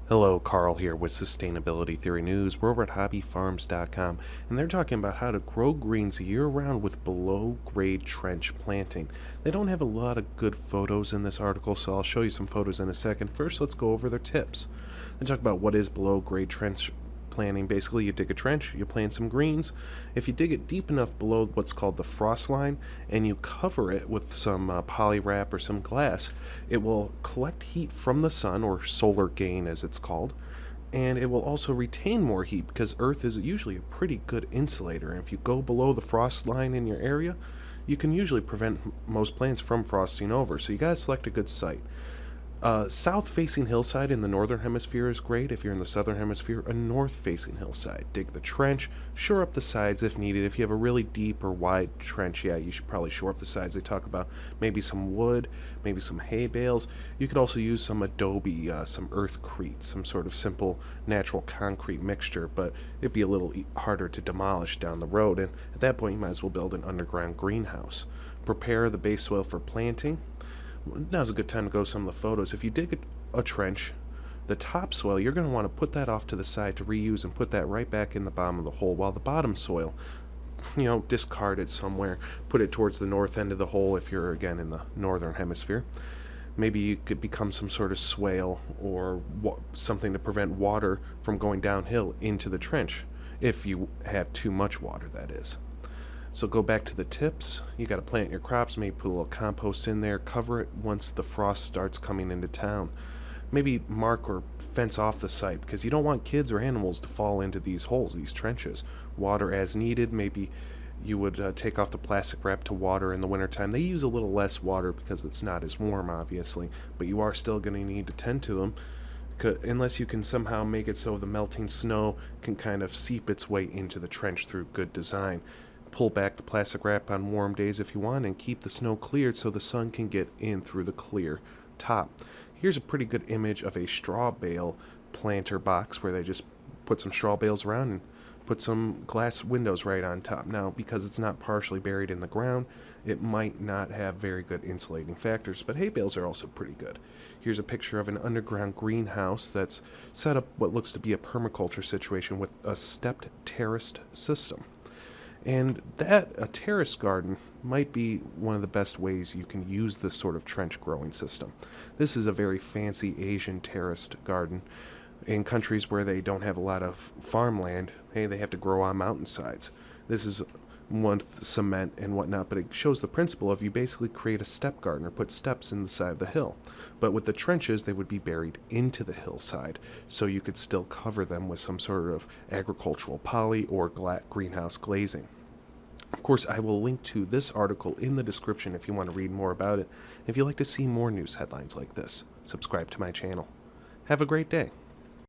Hello, Carl here with Sustainability Theory News. We're over at hobbyfarms.com, and they're talking about how to grow greens year-round with below-grade trench planting. They don't have a lot of good photos in this article, so I'll show you some photos in a second. First, let's go over their tips. They talk about what is below-grade trench planting. Basically, you dig a trench, you plant some greens. If you dig it deep enough below what's called the frost line and you cover it with some poly wrap or some glass, it will collect heat from the sun, or solar gain as it's called, and it will also retain more heat because Earth is usually a pretty good insulator. And if you go below the frost line in your area, you can usually prevent most plants from frosting over. So you gotta select a good site. South-facing hillside in the northern hemisphere is great. If you're in the southern hemisphere, a north-facing hillside. Dig the trench, shore up the sides if needed. If you have a really deep or wide trench, yeah, you should probably shore up the sides. They talk about maybe some wood, maybe some hay bales. You could also use some adobe, some earthcrete, some sort of simple natural concrete mixture, but it'd be a little harder to demolish down the road, and at that point you might as well build an underground greenhouse. Prepare the base soil for planting. Now's a good time to go some of the photos. If you dig a trench, the topsoil, you're going to want to put that off to the side to reuse and put that right back in the bottom of the hole, while the bottom soil, discard it somewhere. Put it towards the north end of the hole if you're, again, in the northern hemisphere. Maybe you could become some sort of swale or something to prevent water from going downhill into the trench, if you have too much water, that is. So go back to the tips. You got to plant your crops, maybe put a little compost in there, cover it once the frost starts coming into town. Maybe mark or fence off the site, because you don't want kids or animals to fall into these holes, these trenches. Water as needed. Maybe you would take off the plastic wrap to water in the wintertime. They use a little less water because it's not as warm, obviously, but you are still going to need to tend to them, unless you can somehow make it so the melting snow can kind of seep its way into the trench through good design. Pull back the plastic wrap on warm days if you want, and keep the snow cleared so the sun can get in through the clear top. Here's a pretty good image of a straw bale planter box where they just put some straw bales around and put some glass windows right on top. Now, because it's not partially buried in the ground, it might not have very good insulating factors, but hay bales are also pretty good. Here's a picture of an underground greenhouse that's set up what looks to be a permaculture situation with a stepped terraced system. And a terrace garden might be one of the best ways you can use this sort of trench growing system. This is a very fancy Asian terraced garden. In countries where they don't have a lot of farmland, hey, they have to grow on mountainsides. This is one with cement and whatnot, but it shows the principle of you basically create a step garden or put steps in the side of the hill. But with the trenches, they would be buried into the hillside, so you could still cover them with some sort of agricultural poly or greenhouse glazing. Of course, I will link to this article in the description if you want to read more about it. If you'd like to see more news headlines like this, subscribe to my channel. Have a great day.